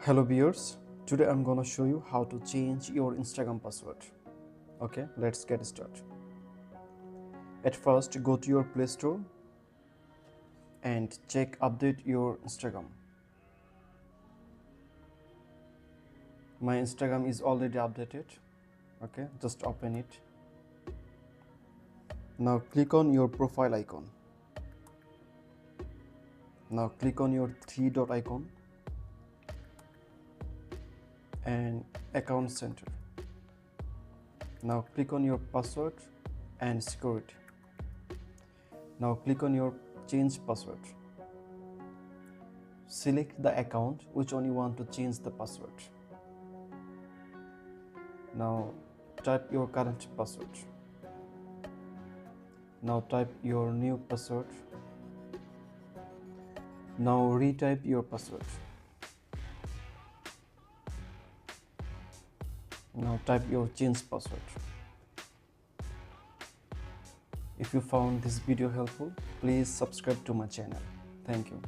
Hello viewers, today I'm gonna show you how to change your Instagram password. Okay, let's get started. At first, go to your Play Store and check update your Instagram. My Instagram is already updated. Okay, just open it. Now click on your profile icon. Now click on your three dot icon and account center. Now click on your password and security. Now click on your change password. Select the account which one you want to change the password. Now type your current password. Now type your new password. Now retype your password. Now type your change password. If you found this video helpful, please subscribe to my channel. Thank you.